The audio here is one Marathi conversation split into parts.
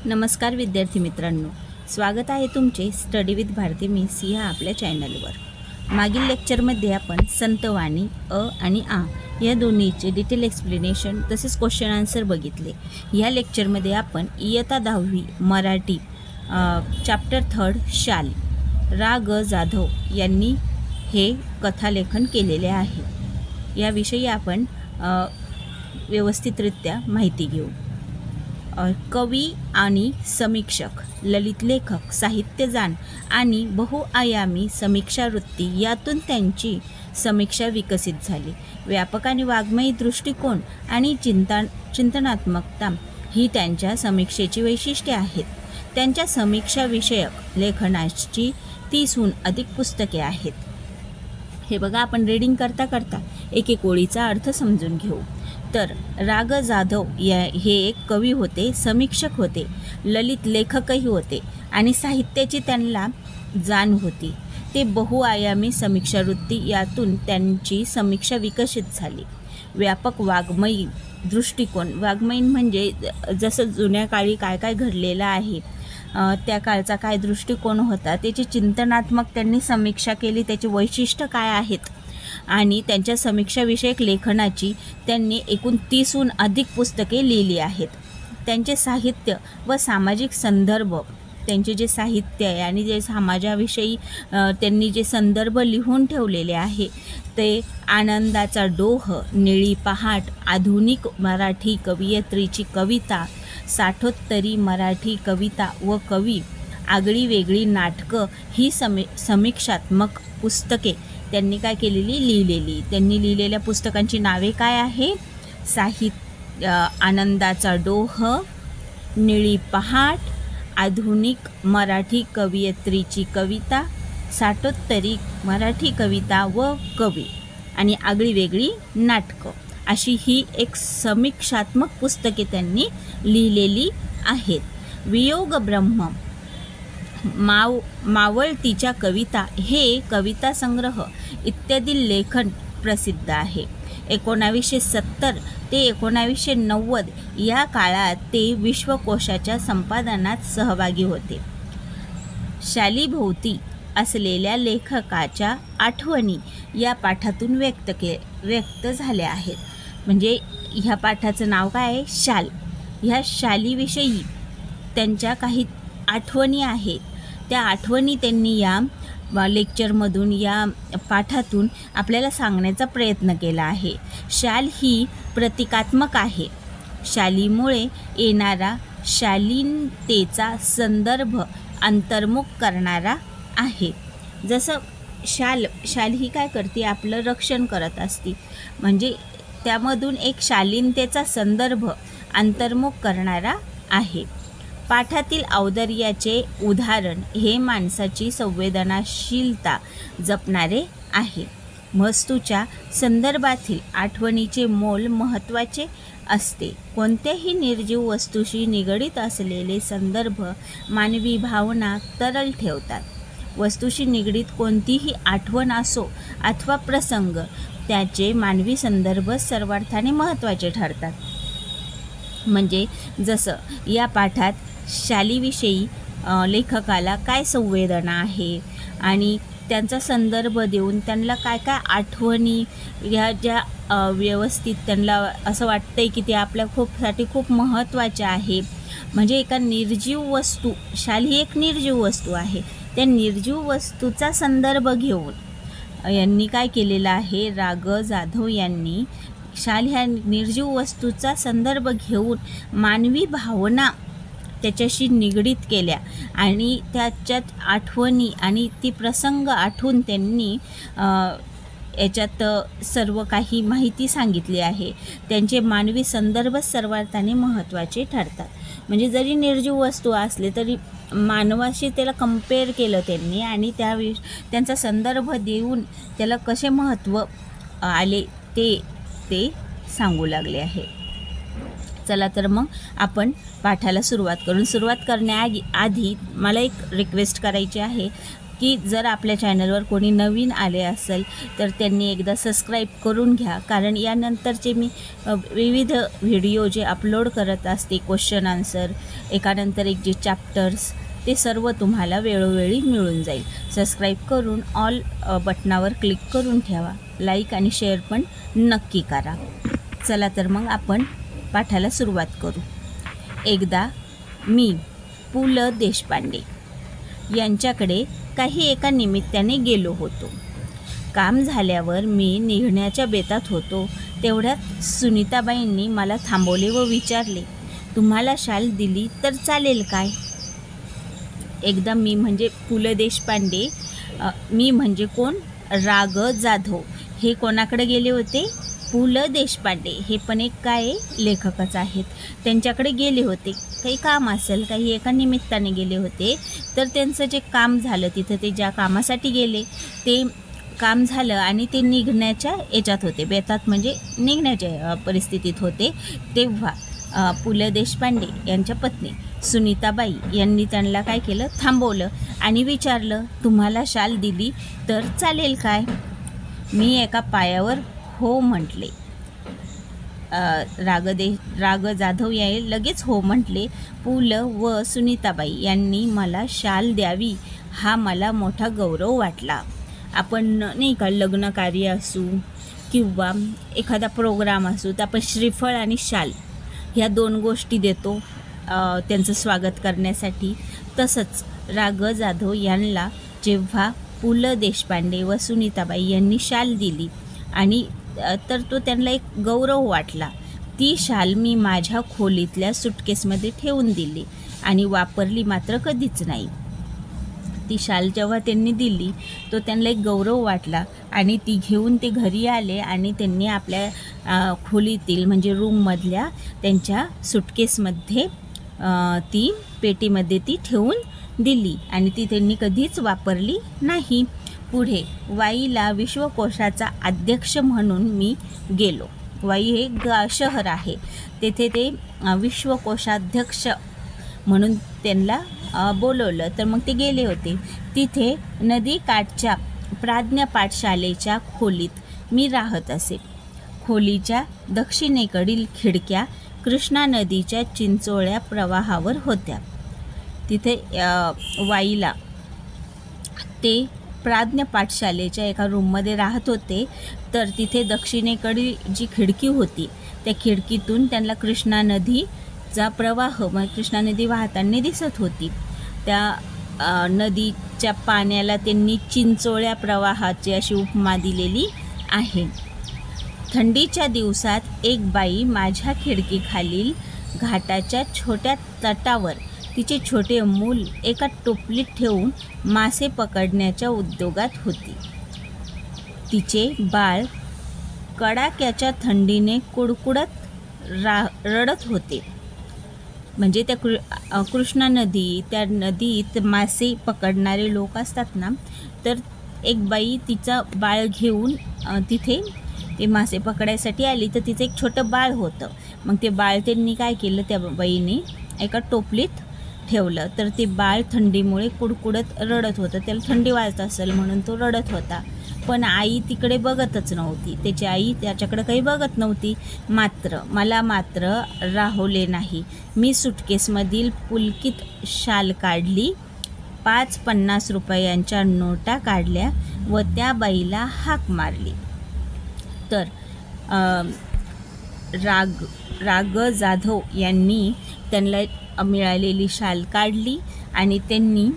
नमस्कार विद्यार्थी मित्रांनो, स्वागत आहे तुमचे स्टडी विथ भारती मिस ह्या आपल्या चॅनलवर। मागील लेक्चरमध्ये आपण संतवाणी अ आणि आ या दोन्हीचे डिटेल एक्सप्लेनेशन तसेच क्वेश्चन आन्सर बघितले। ह्या लेक्चरमध्ये आपण इयत्ता 10वी मराठी चॅप्टर 3 शाल रा ग जाधव यांनी हे कथालेखन केलेले आहे। याविषयी आपण व्यवस्थितरित्या माहिती घेऊ। कवी आणि समीक्षक, ललित लेखक, साहित्यजान आणि बहुआयामी समीक्षा वृत्ती यातून त्यांची समीक्षा विकसित झाली। व्यापक आणि वाङ्मयी दृष्टिकोन आणि चिंतनात्मकता ही त्यांच्या समीक्षेची वैशिष्ट्ये आहेत। त्यांच्या समीक्षा विषयक लेखनाची 30हून अधिक पुस्तके आहेत। हे बघा, आपण रीडिंग करता करता एक एक ओळीचा अर्थ समजून घेऊ। तर रा ग जाधव हे एक कवी होते, समीक्षक होते, ललित लेखकही होते आणि साहित्याची त्यांना जाण होती। ते बहुआयामी समीक्षावृत्ती यातून त्यांची समीक्षा विकसित झाली। व्यापक वाङ्मयी दृष्टिकोन, वाङ्मयी म्हणजे जसं जुन्या काळी काय काय घडलेलं आहे, त्या काळचा काय दृष्टिकोन होता, त्याची चिंतनात्मक त्यांनी समीक्षा केली, त्याची वैशिष्ट्य काय आहेत आणि त्यांच्या समीक्षाविषयक लेखनाची त्यांनी एकूण 30हून अधिक पुस्तके लिहिली आहेत। त्यांचे साहित्य व सामाजिक संदर्भ, त्यांचे जे साहित्य आहे आणि जे समाजाविषयी त्यांनी जे संदर्भ लिहून ठेवलेले आहे ते आनंदाचा डोह, निळी पहाट, आधुनिक मराठी कवयित्रीची कविता, साठोत्तरी मराठी कविता व कवी, आगळी वेगळी नाटकं ही समीक्षात्मक पुस्तके त्यांनी काय केलेली, लिहिलेली। त्यांनी लिहिलेल्या पुस्तकांची नावे काय आहे? आनंदाचा डोह, निळी पहाट, आधुनिक मराठी कवयित्रीची कविता, साठोत्तरी मराठी कविता व कवी आणि आगळी वेगळी नाटकं अशी ही एक समीक्षात्मक पुस्तके त्यांनी लिहिलेली आहेत। वियोग ब्रह्म, मावळतीच्या कविता हे कविता संग्रह इत्यादी लेखन प्रसिद्ध आहे। 1970 ते 1990 या काळात ते विश्वकोशाच्या संपादनात सहभागी होते। शालीभोवती असलेल्या लेखकाच्या आठवणी या पाठातून व्यक्त झाल्या आहेत। म्हणजे ह्या पाठाचं नाव काय आहे? शाल। ह्या शालीविषयी त्यांच्या काही आठवणी आहेत, त्या आठवणी त्यांनी या लेक्चरमधून, या पाठातून आपल्याला सांगण्याचा प्रयत्न केला आहे। शाल ही प्रतिकात्मक आहे। शालीमुळे येणारा शालीनतेचा संदर्भ अंतर्मुख करणारा आहे। जसं शाल ही काय करते? आपलं रक्षण करत असते, म्हणजे त्यामधून एक शालीनतेचा संदर्भ अंतर्मुख करणारा आहे। पाठातील औदार्याचे उदाहरण हे माणसाची संवेदनशीलता जपणारे आहे। वस्तूच्या संदर्भातील आठवणीचे मोल महत्त्वाचे असते। कोणत्याही निर्जीव वस्तूशी निगडीत असलेले संदर्भ मानवी भावना तरल ठेवतात। वस्तूशी निगडीत कोणतीही आठवण असो अथवा प्रसंग, त्याचे मानवी संदर्भ सर्वार्थाने महत्त्वाचे ठरतात। म्हणजे जसं या पाठात शालीविषयी लेखकाला काय संवेदना आहे आणि त्यांचा संदर्भ देऊन त्यांना काय काय आठवणी ह्या ज्या व्यवस्थित त्यांना असं वाटतंय की ते आपल्या खूप महत्त्वाच्या आहे। म्हणजे एका निर्जीव वस्तू, शाल ही एक निर्जीव वस्तू आहे, त्या निर्जीव वस्तूचा संदर्भ घेऊन यांनी काय केलेलं आहे? रा ग जाधव यांनी शाल ह्या निर्जीव वस्तूचा संदर्भ घेऊन मानवी भावना त्याच्याशी निगडीत केल्या आणि त्याच्यात आठवणी आणि ती प्रसंग आठवून त्यांनी याच्यात सर्व काही माहिती सांगितली आहे। त्यांचे मानवी संदर्भ सर्वार्थाने महत्त्वाचे ठरतात। म्हणजे जरी निर्जीव वस्तू असले तरी मानवाशी त्याला कंपेअर केलं त्यांनी आणि त्यांचा संदर्भ देऊन त्याला कसे महत्त्व आले ते सांगू लागले आहे। चला तर मग आपण पाठाला सुरुवात करण्याआधी मला एक रिक्वेस्ट करायची आहे की जर आपल्या चॅनलवर कोणी नवीन आले असेल तर त्यांनी एकदा सबस्क्राईब करून घ्या, कारण यानंतरचे मी विविध व्हिडिओ जे अपलोड करत असते, क्वेश्चन आन्सर एकानंतर एक जे चॅप्टर्स, ते सर्व तुम्हाला वेळोवेळी मिळून जाईल. सबस्क्राईब करून ऑल बटनावर क्लिक करून ठेवा. लाईक आणि शेअर पण नक्की करा. चला तर मग आपण पाठाला सुरुवात करू. एकदा मी पु ल देशपांडे यांच्याकडे काही एका निमित्ताने गेलो होतो. काम झाल्यावर मी निघण्याच्या बेतात होतो. तेवढ्यात सुनीताबाईंनी मला थांबवले व विचारले, तुम्हाला शाल दिली तर चालेल काय? एकदा मी म्हणजे पु ल देशपांडे, मी म्हणजे कोण? राग जाधव. हे कोणाकडे गेले होते? पु ल देशपांडे. हे पण एक काय लेखकच आहेत. त्यांच्याकडे गेले होते, काही काम असेल, काही एका निमित्ताने गेले होते. तर त्यांचं जे काम झालं, तिथं ते ज्या कामासाठी गेले ते काम झालं आणि ते निघण्याच्या याच्यात होते, बेतात म्हणजे निघण्याच्या परिस्थितीत होते. तेव्हा पु ल देशपांडे यांच्या पत्नी सुनीताबाई यांनी त्यांना काय केलं, थांबवलं आणि विचारलं, तुम्हाला शाल दिली तर चालेल काय? मी एका पायावर हो म्हटले. राग जाधव याय लगेच हो म्हटले. पु ल व सुनीताबाई यांनी मला शाल द्यावी हा मला मोठा गौरव वाटला. आपण नाही का, लग्न कार्य असू किंवा एखादा प्रोग्राम असू तर आपण श्रीफळ आणि शाल ह्या 2 गोष्टी देतो त्यांचं स्वागत करण्यासाठी. तसंच राग जाधव यांना जेव्हा पु ल देशपांडे व सुनीताबाई यांनी शाल दिली आणि तर तो त्यांना एक गौरव वाटला. ती शाल मी माझ्या खोलीतल्या सुटकेसमध्ये ठेवून दिली आणि वापरली मात्र कधीच नाही. ती शाल जेव्हा त्यांनी दिली तो त्यांना एक गौरव वाटला आणि ती घेऊन ते घरी आले आणि त्यांनी आपल्या खोलीतील म्हणजे रूममधल्या त्यांच्या सुटकेसमध्ये ती पेटीमध्ये ती ठेवून दिली आणि ती त्यांनी कधीच वापरली नाही. पुढे वाईला विश्वकोशाचा अध्यक्ष म्हणून मी गेलो. वाई हे शहर आहे, तेथे ते विश्वकोशाध्यक्ष म्हणून त्यांना बोलवलं. तर मग ते गेले होते. तिथे नदीकाठच्या प्राज्ञ पाठशालेच्या खोलीत मी राहत असे. खोलीच्या दक्षिणेकडील खिडक्या कृष्णा नदीच्या चिंचोळ्या प्रवाहावर होत्या. तिथे वाईला ते प्राज्ञ पाठशालेच्या एका रूममध्ये राहत होते. तर तिथे दक्षिणेकडील जी खिडकी होती त्या खिडकीतून त्यांना कृष्णा नदीचा प्रवाह, मग कृष्णा नदी वाहताना दिसत होती. त्या नदीच्या पाण्याला त्यांनी चिंचोळ्या प्रवाहाची अशी उपमा दिलेली आहे. थंडीच्या दिवसात एक बाई माझ्या खिडकीखालील घाटाच्या छोट्या तटावर तिचे छोटे मूल एका टोपलीत ठेवून मासे पकडण्याच्या उद्योगात होती. तिचे बाळ कडाक्याच्या थंडीने कुडकुडत रडत होते. म्हणजे त्या कृष्णा नदी, त्या नदीत मासे पकडणारे लोक असतात ना, तर एक बाई तिचं बाळ घेऊन तिथे ते मासे पकडायसाठी आली. तर तिचं एक छोटं बाळ होतं. मग ते बाळ त्यांनी काय केलं, त्या बाईने एका टोपलीत ठेवलं. तर ते बाळ थंडीमुळे कुडकुडत रडत होतं. त्याला थंडी वाजत असेल म्हणून तो रडत होता. पण आई तिकडे बघतच नव्हती. त्याची आई त्याच्याकडे काही बघत नव्हती. मला मात्र राहवले नाही. मी सुटकेसमधील पुलकित शाल काढली, 5-50 रुपयांच्या नोटा काढल्या व त्या बाईला हाक मारली. तर राग जाधव यांनी त्यांना मिळालेली शाल काढली आणि त्यांनी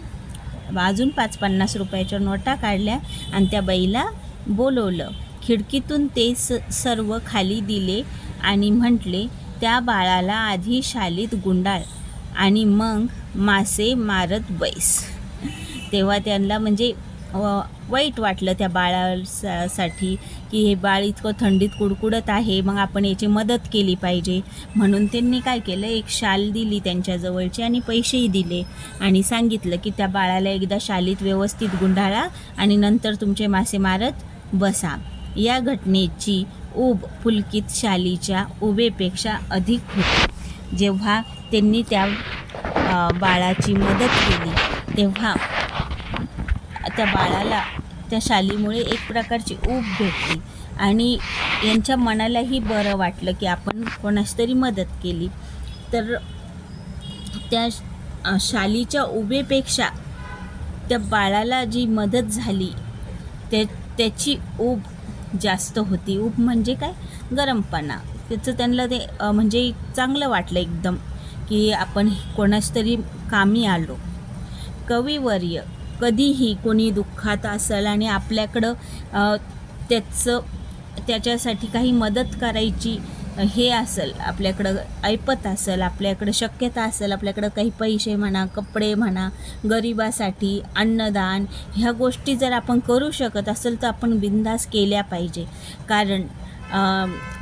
अजून 5-50 रुपयाच्या नोटा काढल्या आणि त्या बाईला बोलवलं. खिडकीतून ते सर्व खाली दिले आणि म्हटले, त्या बाळाला आधी शालीत गुंडाळ आणि मग मासे मारत बैस. तेव्हा त्यांना म्हणजे वाईट वाटलं त्या बाळासाठी की हे बाळ इतकं थंडीत कुडकुडत आहे, मग आपण याची मदत केली पाहिजे. म्हणून त्यांनी काय केलं, एक शाल दिली त्यांच्याजवळची आणि पैसेही दिले आणि सांगितलं की त्या बाळाला एकदा शालीत व्यवस्थित गुंडाळा आणि नंतर तुमचे मासे मारत बसा. या घटनेची ऊब पुलकित शालीच्या उभेपेक्षा अधिक होती. जेव्हा त्यांनी त्या बाळाची मदत केली तेव्हा त्या बाळाला त्या शालीमुळे एक प्रकारची ऊब भेटली आणि यांच्या मनालाही बरं वाटलं की आपण कोणाची तरी मदत केली. तर त्या शालीच्या उभेपेक्षा त्या बाळाला जी मदत झाली त्याची ऊब जास्त होती. ऊब म्हणजे काय, गरमपणा. त्याचं त्यांना ते म्हणजे चांगलं वाटलं एकदम की आपण कोणाच तरी कामी आलो. कविवर्य कधीही कोणी दुःखात असेल आणि आपल्याकडं त्याच्यासाठी काही मदत करायची हे असेल, आपल्याकडं ऐपत असेल, आपल्याकडं शक्यता असेल, आपल्याकडं काही पैसे म्हणा, कपडे म्हणा, गरिबासाठी अन्नदान, ह्या गोष्टी जर आपण करू शकत असेल तर आपण बिनधास्त केल्या पाहिजे. कारण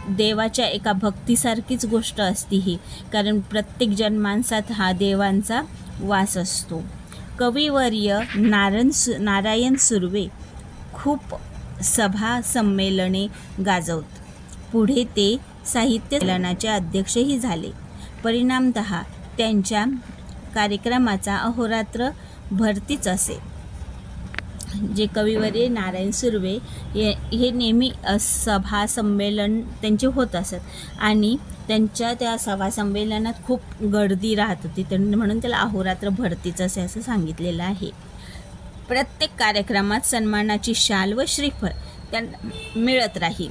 देवाच्या एका भक्तीसारखीच गोष्ट असती ही. कारण प्रत्येक जन्मांसात हा देवांचा वास असतो. कविवर्य नारायण सुर्वे खूप सभा संमेलने गाजवत. पुढे ते साहित्य संमेलनाचे अध्यक्षही झाले. परिणामतः त्यांच्या कार्यक्रमाचा अहोरात्र भरतीच असे. जे कविवर्य नारायण सुर्वे हे नेहमी सभा संमेलन त्यांचे होत असत आणि त्यांच्या त्या सभा संमेलनात खूप गर्दी राहत होती. म्हणून त्याला अहोरात्र भरतीच असे असं सांगितलेलं आहे. प्रत्येक कार्यक्रमात सन्मानाची शाल व श्रीफळ त्यांना मिळत राहील.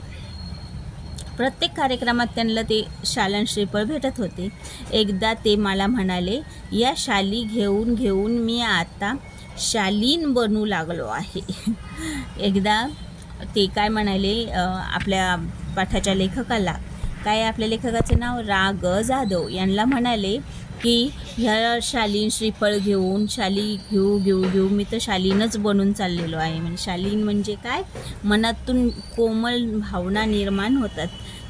प्रत्येक कार्यक्रमात त्यांना ते शाल आणि श्रीफळ भेटत होते. एकदा ते मला म्हणाले, या शाली घेऊन घेऊन मी आता शालीन बनू लागलो आहे. एकदा ते काय म्हणाले आपल्या पाठाच्या लेखकाला, काय आपल्या लेखकाचं नाव रा. जाधव, यांना म्हणाले की ह्या शालीन श्रीफळ घेऊन शाली घेऊ मी तर शालीनच बनून चाललेलो आहे. म्हणजे शालीन म्हणजे काय, मनातून कोमल भावना निर्माण होतात.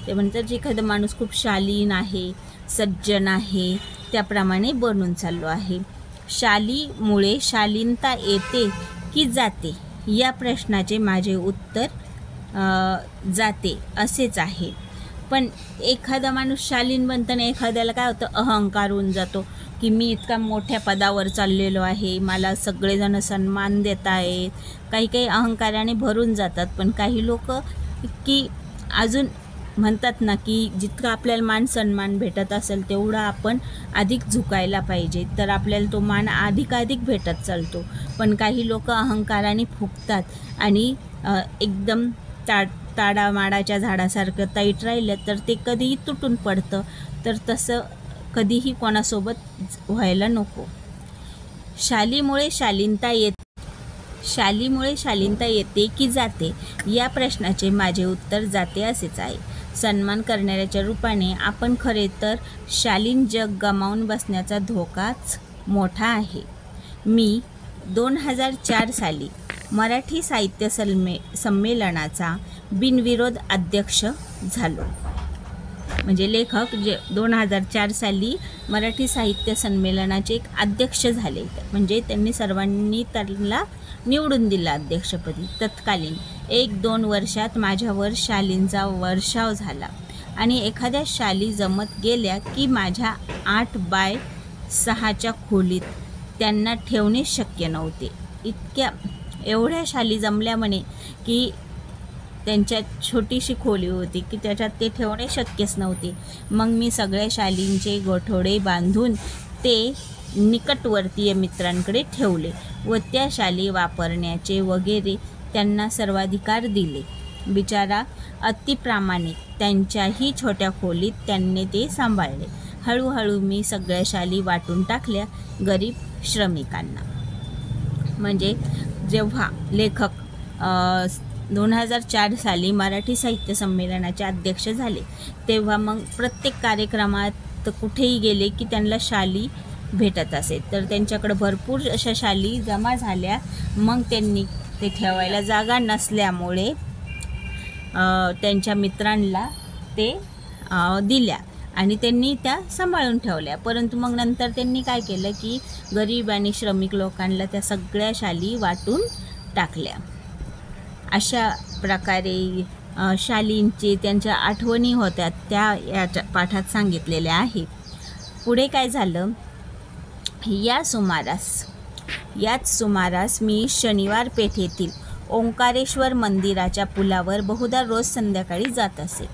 ते म्हणतात जे एखादा माणूस खूप शालीन आहे, सज्जन आहे, त्याप्रमाणे बनून चाललो आहे. शालीमुळे शालीनता येते की जाते, या प्रश्नाचे माझे उत्तर जाते असेच आहे. पण एखादा माणूस शालीन बनताना एखाद्याला काय होतं, अहंकार होऊन जातो की मी इतका मोठ्या पदावर चाललेलो आहे, मला सगळेजण सन्मान देत आहेत. काही काही अहंकाराने भरून जातात. पण काही लोक की अजून म्हणतात ना की जितका आपल्याला मान सन्मान भेटत असेल तेवढा आपण अधिक झुकायला पाहिजे, तर आपल्याला तो मान अधिकाधिक भेटत चालतो. पण काही लोक अहंकाराने फुगतात आणि एकदम ताडामाडाच्या झाडासारखं ताईट राहिलं तर ते कधीही तुटून पडतं. तर तसं कधीही कोणासोबत व्हायला नको. शालीमुळे शालीनता येते की जाते, या प्रश्नाचे माझे उत्तर जाते असेच आहे. सन्मान करणाऱ्याच्या रूपाने आपण खरे तर शालीन जग गमावून बसण्याचा धोकाच मोठा आहे. मी 2004 साली मराठी साहित्य संमेलनाचा बिनविरोध अध्यक्ष झालो. म्हणजे लेखक जे 2004 साली मराठी साहित्य संमेलनाचे एक अध्यक्ष झाले. म्हणजे त्यांनी सर्वांनी त्याला निवडून दिलं अध्यक्षपदी. तत्कालीन 1-2 वर्षात माझ्यावर शालींचा वर्षाव झाला आणि एखाद्या शाली जमत गेल्या की माझ्या 8 बाय 6च्या खोलीत त्यांना ठेवणे शक्य नव्हते. एवढ्या शाली जमल्या म्हणे की त्यांच्या छोटीशी खोली होती की त्याच्यात ते ठेवणे शक्यच नव्हते. मग मी सगळ्या शालींचे गोठोडे बांधून ते निकटवर्तीय मित्रांकडे ठेवले व त्या शाली वापरण्याचे वगैरे त्यांना सर्वाधिकार दिले. बिचारा अतिप्रामाणिक त्यांच्याही छोट्या खोलीत त्यांनी ते सांभाळले. हळूहळू मी सगळ्या शाली वाटून टाकल्या गरीब श्रमिकांना. म्हणजे जेव्हा लेखक 2004 साली मराठी साहित्य संमेलनाचे अध्यक्ष झाले तेव्हा मग प्रत्येक कार्यक्रमात कुठेही गेले की त्यांना शाली भेटत असे. तर त्यांच्याकडे भरपूर अशा शाली जमा झाल्या. मग त्यांनी ते ठेवायला जागा नसल्यामुळे त्यांच्या मित्रांना ते दिल्या आणि त्यांनी त्या सांभाळून ठेवल्या. परंतु मग नंतर त्यांनी काय केलं की गरीब आणि श्रमिक लोकांना त्या सगळ्या शाली वाटून टाकल्या. अशा प्रकारे शालींचे त्यांच्या आठवणी होत्या त्या या पाठात सांगितलेल्या आहे. पुढे काय झालं, या सुमारास याच सुमारास मी शनिवार पेठेतील ओंकारेश्वर मंदिराच्या पुलावर बहुधा रोज संध्याकाळी जात असे.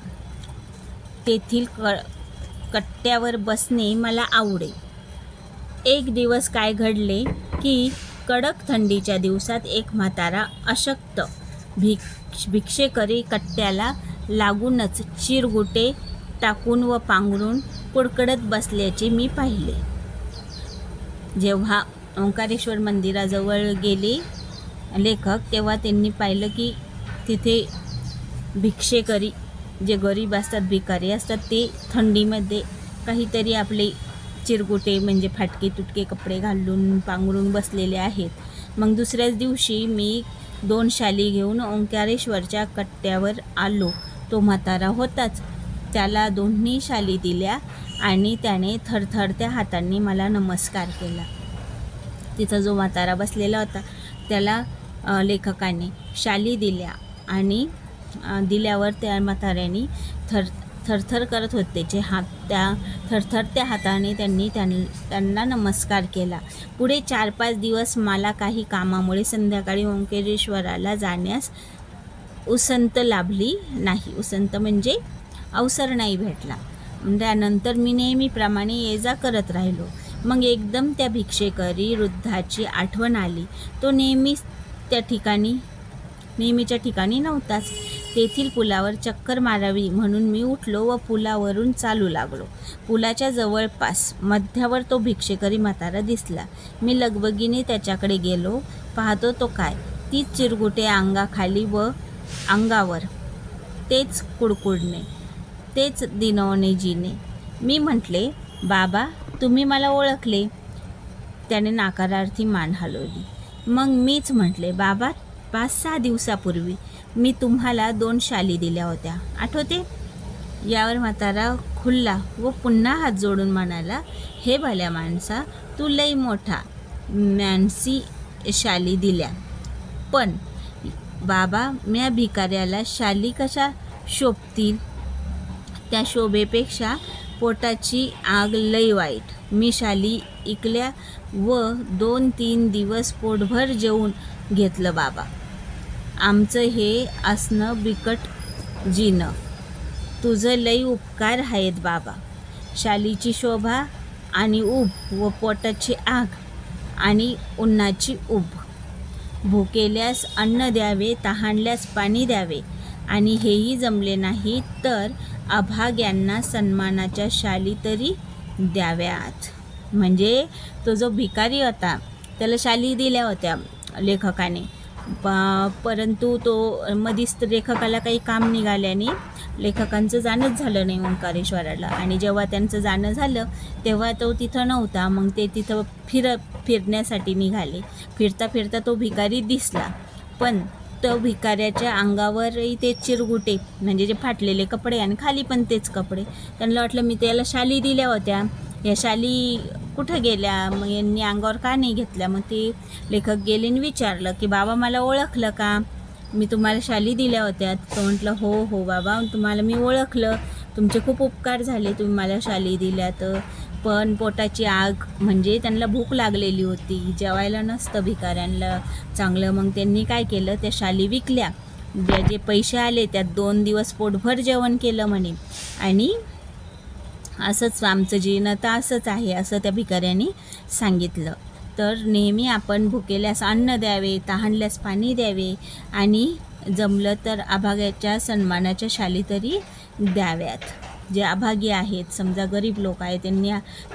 तेथील कट्ट्यावर बसणे मला आवडे. एक दिवस काय घडले की कडक थंडीच्या दिवसात एक म्हातारा अशक्त भिक्षेकरी कट्ट्याला लागूनच चिरगुटे टाकून व पांघरून कुडकडत बसल्याचे मी पाहिले. जेव्हा ओंकारेश्वर मंदिराजवळ गेले लेखक तेव्हा त्यांनी पाहिलं की तिथे भिक्षेकरी जे गरीब असतात, भिकारी असतात, ते थंडीमध्ये काहीतरी आपले चिरगुटे म्हणजे फाटके तुटके कपडे घालून पांघरून बसलेले आहेत. मग दुसऱ्याच दिवशी मी 2 शाली घेऊन ओंकारेश्वरच्या कट्ट्यावर आलो. तो म्हातारा होताच. त्याला 2 शाली दिल्या आणि त्याने थरथरत्या हातांनी मला नमस्कार केला. तिथं जो म्हातारा बसलेला होता त्याला लेखकाने शाली दिल्या आणि दिल्यावर त्या म्हाताऱ्याने थरथर करत होते जे हात, त्या थरथरत्या हाताने त्यांना नमस्कार केला. पुढे 4-5 दिवस मला काही कामामुळे संध्याकाळी ओंकारेश्वराला जाण्यास उसंत लाभली नाही. उसंत म्हणजे अवसर नाही भेटला. त्यानंतर मी नेहमीप्रमाणे ये जा करत राहिलो. मग एकदम त्या भिक्षेकरी वृद्धाची आठवण आली. तो नेहमीच्या ठिकाणी नव्हताच. तेथील पुलावर चक्कर मारावी म्हणून मी उठलो व पुलावरून चालू लागलो. पुलाच्या जवळपास मध्यावर तो भिक्षेकरी म्हातारा दिसला. मी लगबगीने त्याच्याकडे गेलो. पाहतो तो काय, तीच चिरगुटे अंगाखाली व अंगावर, तेच कुडकुडणे, तेच दिनवणे जिने. मी म्हटले, बाबा तुम्ही मला ओळखले? त्याने नाकारार्थी मान हलवली. मग मीच म्हटले, बाबा 5-6 दिवसापूर्वी मी तुम्हाला 2 शाली दिल्या होत्या, आठवते? यावर म्हातारा खुल्ला व पुन्हा हात जोडून म्हणाला, हे भल्या माणसा, तू लई मोठा माणसी शाली दिल्या, पण बाबा म्या भिकाऱ्याला शाली कशा शोभतील? त्या शोभेपेक्षा पोटाची आग लई वाईट. मी शाली इकल्या व 2-3 दिवस पोटभर जेवून घेतलं बाबा. आमचं हे असणं बिकट जीनं. तुझं लई उपकार आहेत बाबा. शालीची शोभा आणि ऊब व पोटाची आग आणि उन्हाची ऊब. भुकेल्यास अन्न द्यावे, तहानल्यास पाणी द्यावे आणि हेही जमले नाही तर अभाग्यांना सन्मानाच्या शाली तरी द्याव्यात. म्हणजे तो जो भिकारी होता त्याला शाली दिल्या होत्या लेखकाने, परंतु तो मधीच लेखकाला काही काम निघाल्याने लेखकांचं जाणंच झालं नाही ओंकारेश्वराला. आणि जेव्हा त्यांचं जाणं झालं तेव्हा तो तिथं नव्हता. मग ते तिथं फिरण्यासाठी निघाले. फिरता फिरता तो भिकारी दिसला, पण तो भिकाऱ्याच्या अंगावरही ते चिरगुटे म्हणजे जे फाटलेले कपडे आणि खाली पण तेच कपडे. त्यांना वाटलं मी त्याला शाली दिल्या होत्या, या शाली कुठं गेल्या, मग यांनी अंगावर का नाही घेतल्या? मग ते लेखक गेले आणि विचारलं की बाबा मला ओळखलं का? मी तुम्हाला शाली दिल्या होत्या. तो म्हटलं हो बाबा, तुम्हाला मी ओळखलं, तुमचे खूप उपकार झाले, तुम्ही मला शाली दिल्या. तर पण पोटाची आग म्हणजे त्यांना भूक लागलेली होती, जेवायला नसतं भिकाऱ्यांना चांगलं. मग त्यांनी काय केलं, त्या शाली विकल्या. जे पैसे आले त्यात 2 दिवस पोटभर जेवण केलं म्हणे. आणि असंच आमचं जीवन तर असंच आहे असं त्या भिकाऱ्यांनी सांगितलं. तर नेहमी आपण भुकेल्यास अन्न द्यावे, तहानल्यास पाणी द्यावे आणि जमलं तर अभाग्याच्या सन्मानाच्या शाली तरी द्याव्यात. जे अभागी आहेत, समजा गरीब लोक आहेत,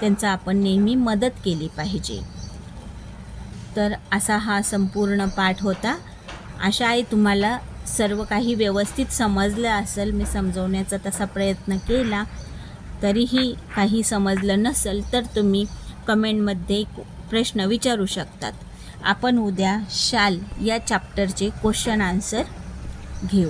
त्यांचा आपण नेहमी मदत केली पाहिजे. तर असा हा संपूर्ण पाठ होता. आशा आहे तुम्हाला सर्व काही व्यवस्थित समजलं असेल. मी समजवण्याचा तसा प्रयत्न केला. तरीही काही समजलं नसेल तर तुम्ही कमेंटमध्ये प्रश्न विचारू शकतात. आपण उद्या शाल या चॅप्टरचे क्वेश्चन आन्सर घेऊ.